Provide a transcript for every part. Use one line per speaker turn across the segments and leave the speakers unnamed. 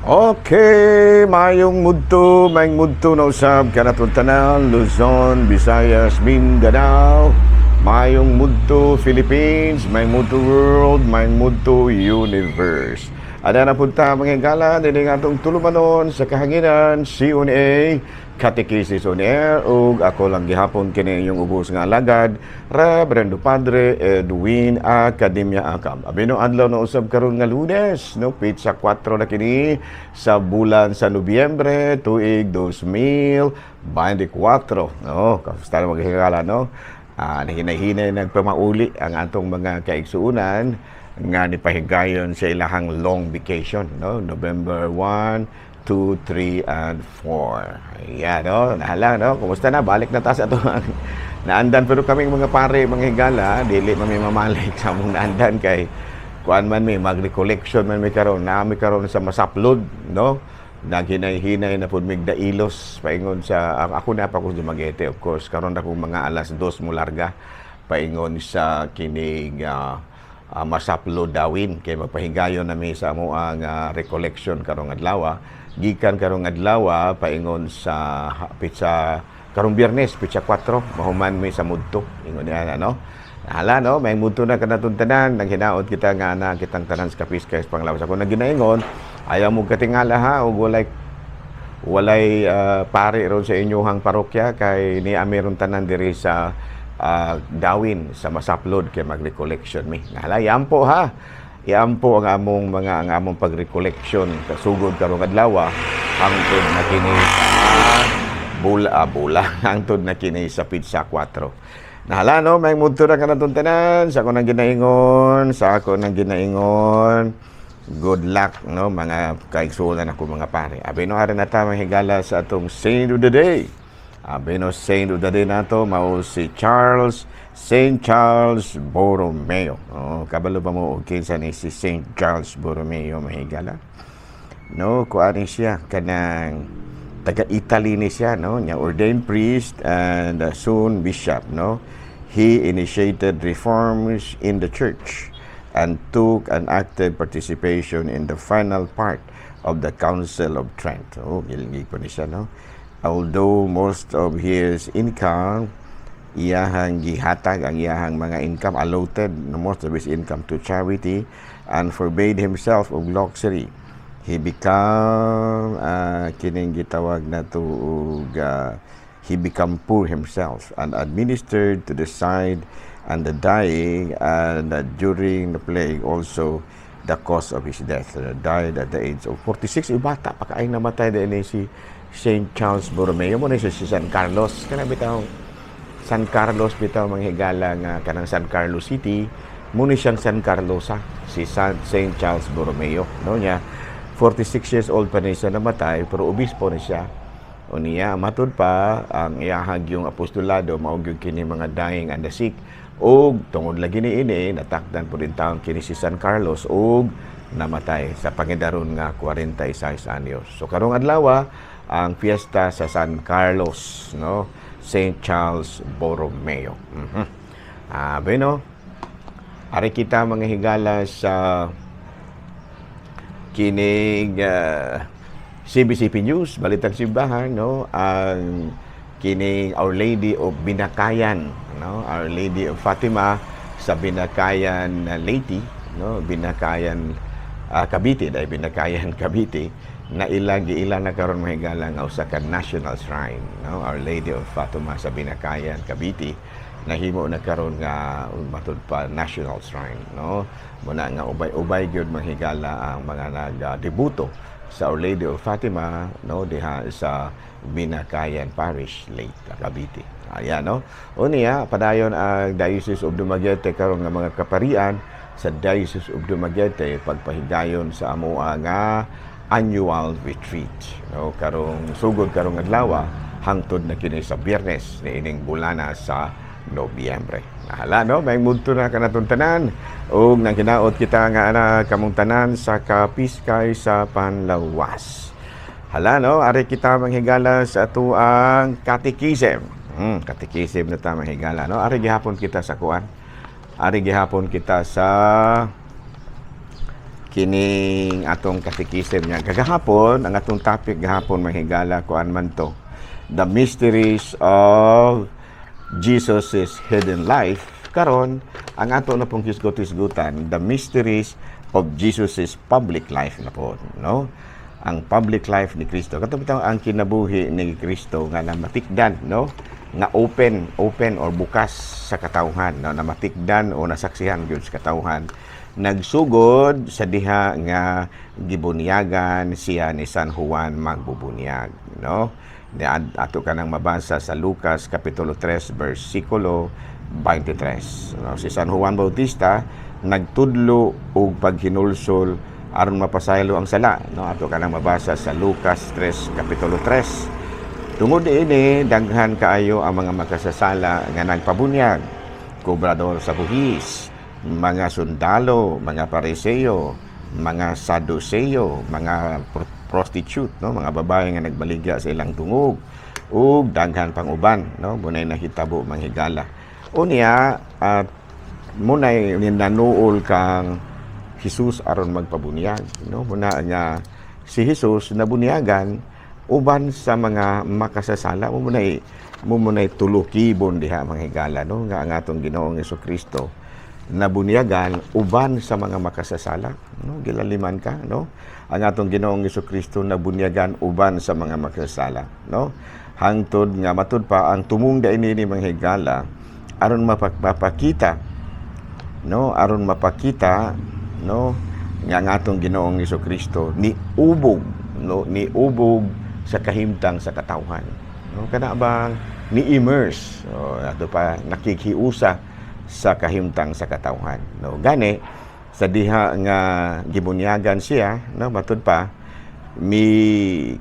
Okay, mayong mudto na usab kanatong tanan, Luzon, Visayas, Mindanao. Mayong mudto Philippines, mayong mudto world, mayong mudto universe. Ada na punta mga higala, din atong tulumanon sa kahanginan, CONA, Catechesis on Air, ug ako lang gihapon kini yung ubos nga alagad, Reverendo Padre Edwin Academia Acam. Abino adlaw na usab karon nga Lunes, no, pizza 4 na kini sa bulan sa Nobyembre tuig 2024. No, kamusta na mga higala, no? Nahinay-hinay nagpamauli ang atong mga kaigsuunan nga ni pahigayon sa ilahang long vacation, no? November 1, 2, 3, and 4. Ayan, no? Nahala, no? Kumusta na? Balik na ta sa ito. Naandan pero kaming mga pare, mga higala, dili man may mamalik sa mong naandan kay kuan man may mag-recollection man may karon, nami karon sa masaplod, no? Naghinay-hinay na pud mig dailos paingon sa ako na pa ko Dumaguete, of course karon akong mga alas 2 mo larga paingon sa kining masaplo dawin kay magpahigayon na mi sa amo ang recollection karong adlaw. Gikan karong adlaw paingon sa pizza karong Biyernes pizza 4 mahuman mi sa mudto ingon niya, ano. Hala, no, may mudto na kanatong tanan, naghinaot kita nga na kitang tanan sa Kapiskay panglawas. Ako naginaingon, ayaw mo katingala ha, ug walay pare ron sa inyong parokya kay ni amiron tanan diri sa dawin sa masaplod kay mag-recollection mi. Hala, yampo ha. Yampo ang among pag-recollection kasugod karong adlaw hangtod na kini bula hangtod na kini sa pizza 4. Nahala, no, may mudto na kanatong tanan, sa ako nang ginaingon, good luck, no, mga kaigsunan ako mga pare. Abi no, ara na ta mahigala sa atong Saint of the Day. Abi no, Saint of the Day nato, mao si Saint Charles Borromeo. Oh, kabalo pa mo, kinsa ni si Saint Charles Borromeo mahigala? No, kuani siya, kanang taga-Italy ni siya, no? Niya ordained priest and soon bishop, no? He initiated reforms in the church and took an active participation in the final part of the Council of Trent. Oh, gilingig po ni siya, no? Although most of his income, iyahang gihatag ang iyahang mga income, allotted most of his income to charity and forbade himself of luxury. He become kining gitawag na to he become poor himself and administered to the sick and the dying, and during the plague also the cause of his death. Died at the age of 46. Bata pa kaay namatay din si Saint Charles Borromeo mo na si San Carlos, kana bitaw San Carlos bitaw mga higala nga kanang San Carlos City, muna siyang San Carlosa, si Saint Charles Borromeo, no niya. 46 years old pa na siya namatay, pero obispo na siya. O niya, matod pa, ang iyahag yung apostolado, maog yung kini mga dying and the sick. O tungod lagi ni ini, natakdan po rin taong kini si San Carlos, o namatay sa pangidaron nga 46 anyos. So karong adlaw, ang fiesta sa San Carlos, no? Saint Charles Borromeo. Bueno, ari kita mga higala sa kining CBCP News, Balitang Simbahan, no, ang kining Our Lady of Binakayan, no, Our Lady of Fatima sa Binakayan Leyte, no, Binakayan Cavite, dahil Binakayan Cavite, na ilang na karon mahigala nga usa ka national shrine, no, Our Lady of Fatima sa Binakayan Cavite, nahimo na karon nga matud pa national shrine, no. Muna nga ubay gyud mahigala ang mga nagdebuto sa Our Lady of Fatima, no, diha sa Binakayan Parish, Leyte, Cavite. Ayan, no. Unya padayon ang Diocese of Dumaguete karon nga mga kaparian sa Diocese of Dumaguete pagpahigayon sa amo nga annual retreat, no, karong sugod karong adlaw hangtod na kini sa Biyernes niining bulana sa Nobyembre. Nahala, no, may mudto na kanatong tanan ug nang kinaot kita nga ana kamong tanan sa Kapiskay sa Panlawas. Hala, no, ari kita manghigala sa ato ang catechism. Catechism na ta manghigala, no. Ari gihapon kita sa kuan. Ari gihapon kita sa kining atong katikisem niya kagahapon. Ang atong topic gahapon mahigala kuan man to, the mysteries of Jesus' hidden life. Karon ang ato na pong hisgot-hisgutan, the mysteries of Jesus' public life na po, no? Ang public life ni Kristo. Katong ang kinabuhi ni Kristo nga namatikdan, no? Nga open or bukas sa katawhan, no? Na matikdan o nasaksihan gyud sa katawhan. Nagsugod sa diha nga gibunyagan siya ni San Juan magbubunyag, no? Ato ka nang mabasa sa Lucas kapitulo 3 versikulo 23. No? Si San Juan Bautista nagtudlo og paghinulsol aron mapasaylo ang sala, no? Ato ka nang mabasa sa Lucas 3 kapitulo 3. Tungod ini daghan kaayo ang mga makasasala nga nagpabunyag, kobrador sa buhis, mga sundalo, mga pariseo, mga saduceo, mga prostitute, no? Mga babae nga nagbaligya sa ilang tungog, ug daghan pang uban, no? Munay nahitabo manghigala. Unya at munay nanuol kang Jesus aron magpabunyag, no? Muna nga si Jesus nabunyagan uban sa mga makasasala. Munay tulukibon diha manghigala, no? Nga ang atong Ginoong Jesucristo nabunyagan uban sa mga makasasala, no? Gilaliman ka, no? Ang atong Ginoong Jesucristo nabunyagan uban sa mga makasasala, no? Hangtod nga matud pa ang tumungda ini ni manghigala aron mapakita, no? Aron mapakita, no? Nga ang atong Ginoong Jesucristo ni ubog, no? Ni ubog sa kahimtang sa katawhan, no? Kana bang ni immerse, no? Ato pa nakikiusa sa kahimtang sa katawhan, no? Gani sa diha nga gibunyagan siya, no? Matud pa mi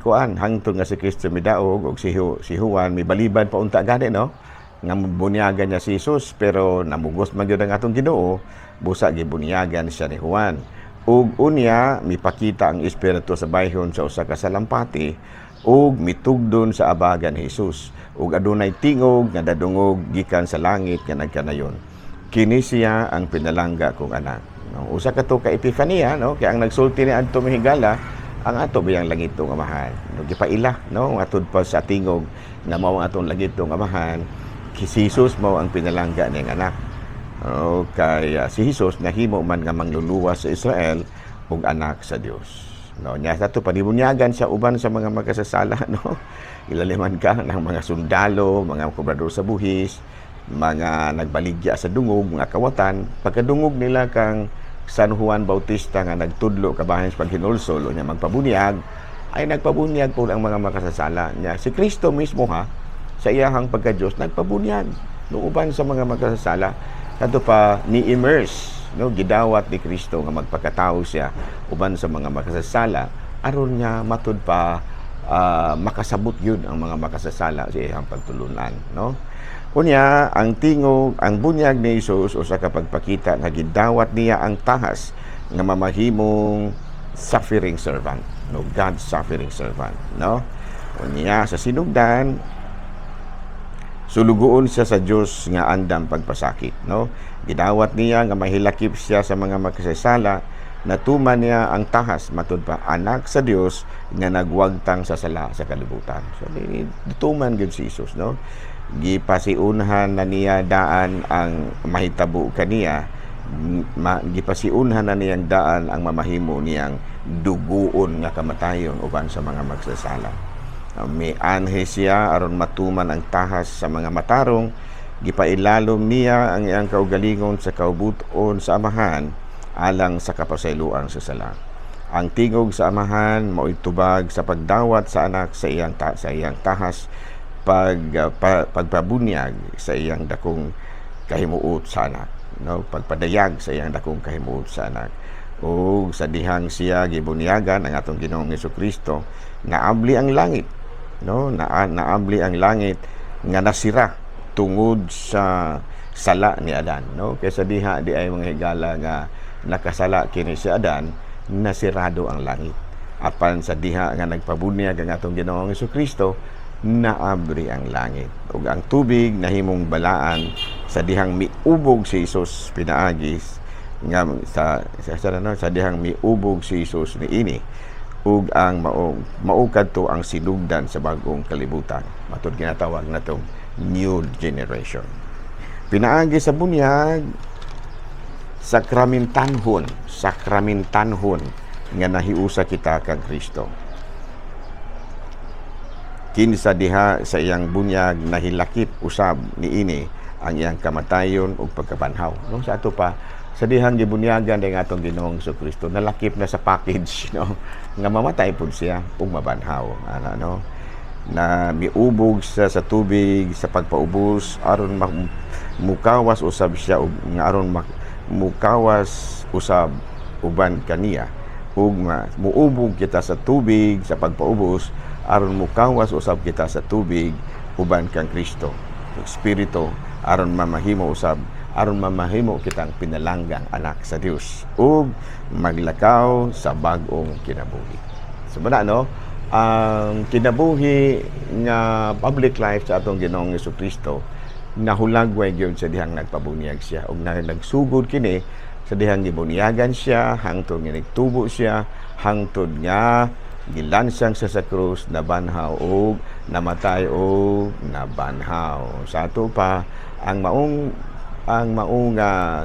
kuan hangtod nga si Kristo midaog og si Juan mibalibad pa unta gani, no? Nga bunyagan niya si Jesus pero namugos man gyud ang atong Ginoo, busa gibunyagan siya ni Juan. Ug unya mipakita ang espiritu sa bayhon sa usa ka salampati ug mitugdon sa abagan ni Jesus. Ug adunay tingog nga dadungog gikan sa langit nga nagkanayon, kini siya ang pinalangga kong anak. No, usa ka to ka Epifania, no? Kaya ang nagsulti ni adto mahigala ang ato biyang langitong amahan. No, gipaila, no? Atod pa sa tingog nga mao ang atong langitong amahan, si Jesus mao ang pinalangga niyang anak. No, kay si Jesus nahimo man nga mangluluwas sa Israel ug anak sa Dios. No, nya sa to panibunyagan sa uban sa mga magkasasala, no? Ilaliman ka ng mga sundalo, mga kobrador sa buhis, mga nagbaligya sa dungog, mga kawatan. Pagkadungog nila kang San Juan Bautista nga nagtudlo kabahin sa paghinulsol o niya magpabunyag, ay nagpabunyag po ang mga makasasala niya. Si Kristo mismo sa iyahang pagka-Diyos, nagpabunyag uban sa mga makasasala. Kadto pa ni immerse, no? Gidawat ni Kristo nga magpakatao siya uban sa mga makasasala aron niya matud pa makasabot yun ang mga makasasala sa iyang pagtulunan, no? Unya, ang tingog, ang bunyag ni Jesus o sa kapagpakita nga gidawat niya ang tahas nga mamahimong suffering servant, no? God's suffering servant, no? Unya, sa sinugdan, sulugoon siya sa Dios nga andam pagpasakit, no? Gidawat niya nga mahilakip siya sa mga makasasala, natuman niya ang tahas matud pa anak sa Dios nga nagwagtang sa sala sa kalibutan. So dituman gyud si Jesus, no? Gipasiunhan na niya daan ang mahitabo kaniya, gipasiunhan na niyang daan ang mamahimo niyang duguon nga kamatayon uban sa mga magsasala. May anhe siya aron matuman ang tahas sa mga matarong, gipailalom niya ang iyang kaugalingon sa kaubuton sa amahan alang sa kapasayloan sa sala. Ang tingog sa amahan mao'y tubag sa pagdawat sa anak sa iyang tahas, pagpabunyag sa iyang dakong kahimuot sa anak, no? Pagpadayag sa iyang dakong kahimuot sa anak. O sa dihang siya gibunyagan ang atong Ginoong Jesucristo, naabli ang langit, no? Naabli ang langit nga nasira tungod sa sala ni Adan, no? Kaysa diha di ay mga higala nga nakasala kini si Adan, nasirado ang langit. Apan sa diha nga nagpabunyag ang atong Ginoong Jesucristo, naabri ang langit. Ug ang tubig nahimong balaan sa dihang miubog si Jesus pinaagis, nga sa dihang miubog si Hesus niini ug ang maukad to ang sinugdan sa bagong kalibutan. Matud ginatawag natong new generation. Pinaagi sa bunyag, sakramentanhon nga nahiusa kita kang Kristo. Kinsa diha sa iyang bunyag nahilakip usab niini ang iyang kamatayon ug pagkabanhaw. No, sa ato pa sa dihang gibunyagan ding atong Ginoong Kristo, nalakip na sa package, no, nga mamatay pud siya ug mabanhaw, no, na miubog sa tubig sa pagpaubos aron mukawas usab siya ug nga aron mukawas usab uban kaniya ug muubog kita sa tubig sa pagpaubos aron mukawas usab kita sa tubig uban kang Kristo, Espiritu, aron mamahimo kitang pinalanggang anak sa Dios ug maglakaw sa bag-ong kinabuhi. So bana, no, ang kinabuhi nga public life sa atong Ginoong Jesucristo nahulagway gyud sa dihang nagpabunyag siya ug nagsugod kini sa dihang gibunyagan siya hangtod nga nagtubo siya, hangtod nga gilansang sa krus, nabanhaw ug namatay ug nabanhaw. Sa ato pa ang maong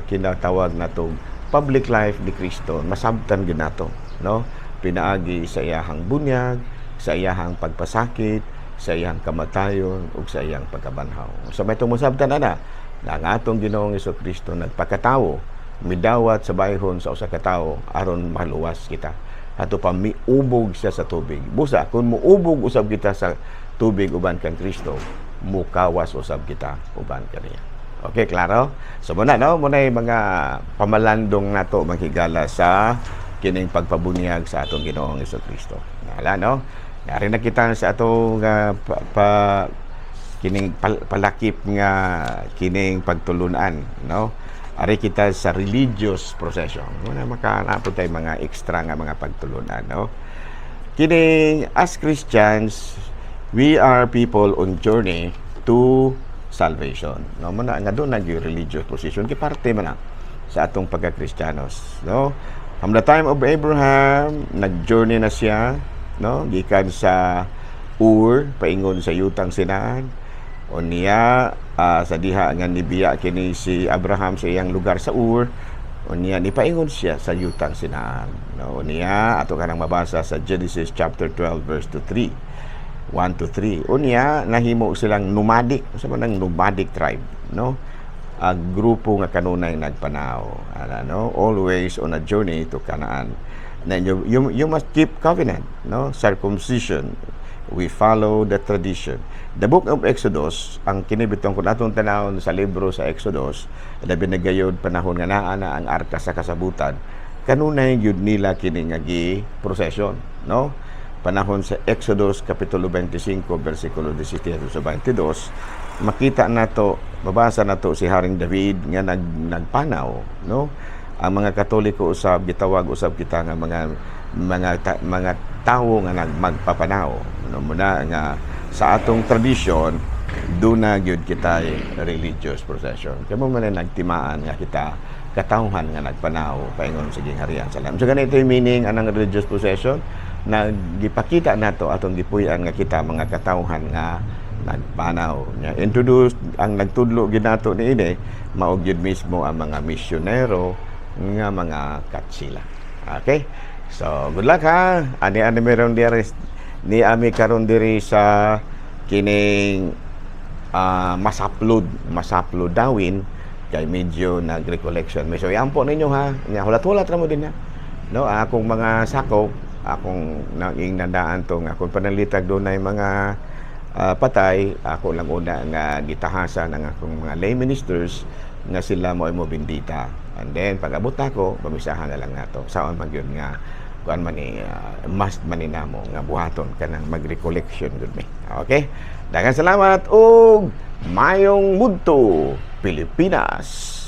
kinatawag natong public life ni Kristo, masabtan gyud nato, no? Pinaagi sa iyahang bunyag, sa iyahang pagpasakit, sa iyang kamatayon ug sa iyang pagkabanhaw. Sa may tumusabtan ana nga ang atong Ginoong Jesucristo nagpakatawo, midawat sa bayhon sa usa ka tawo aron maluwas kita. Ato pa miubog siya sa tubig. Busa kun muubog usab kita sa tubig uban kang Kristo, mukawas usab kita uban kaniya. Okay, klaro? So muna, no, muna yung mga pamalandong nato manghigala sa kining pagpabunyag sa atong Ginoong Jesucristo. Nala, no? Nari na kita sa atong kining palakip nga kining pagtulunan, no? Ari kita sa religious procession. Muna makanapod tayo mga extra nga mga pagtulunan, no? Kining as Christians, we are people on journey to salvation. No, muna nga doon nag-religious position kay parte man sa atong pagka-Kristiyanos, no? From the time of Abraham, nag-journey na siya, no? Gikan sa Ur paingon sa yutang Sinaan. O niya sa diha nga nibiya kini si Abraham sa iyang lugar sa Ur. O niya nipaingon siya sa yutang Sinaan. No, o niya ato kanang mabasa sa Genesis chapter 12 verse 3. 1 to 3. Unya nahimo silang nomadic, sa manang nomadic tribe, no? Grupo nga kanunay nagpanaw, no? Always on a journey to Canaan. Then you must keep covenant, no? Circumcision. We follow the tradition. The book of Exodus, ang kinibitong kun atong tanawon sa libro sa Exodus, labi na gayud panahon nga naa na ang arka sa kasabutan, kanunay gyud nila kini nga gi-procession, no? Panahon sa Exodus kapitulo 25 versikulo 17 sa 22, makita nato, mabasa nato si Haring David nga nagpanaw, no? Ang mga Katoliko usab gitawag usab kita nga mga tawo nga magpapanaw, no? Muna nga sa atong tradisyon do na gyud kita religious procession. Kamo man nagtimaan nga kita katawhan nga nagpanaw paingon sa gingharian sa Lam. So ganito yung meaning anang religious procession na gipakita nato atong gipuy-an nga kita mga katawhan nga nagpanaw. Introduce ang nagtudlo gid nato niini mao gyud mismo ang mga misyonero nga mga katsila. Okay? So good luck ha. Ani meron diri ni ami karon diri sa kining masaplo dawin kay medyo nag-recollection. So yampo ninyo ha. Hulat-hulat ra mo din ha. No, akong mga sakop akong naging nadaan to nga kung panalitag doon ay mga patay, ako lang una nga gitahasan ang akong mga lay ministers nga sila mo bindita. And then pag abot ako, pamisahan na lang nato. Saon man yun nga kuan man ni must maninamo nga buhaton kanang mag-recollection gud mi. Okay? Daghang salamat ug mayong mudto Pilipinas.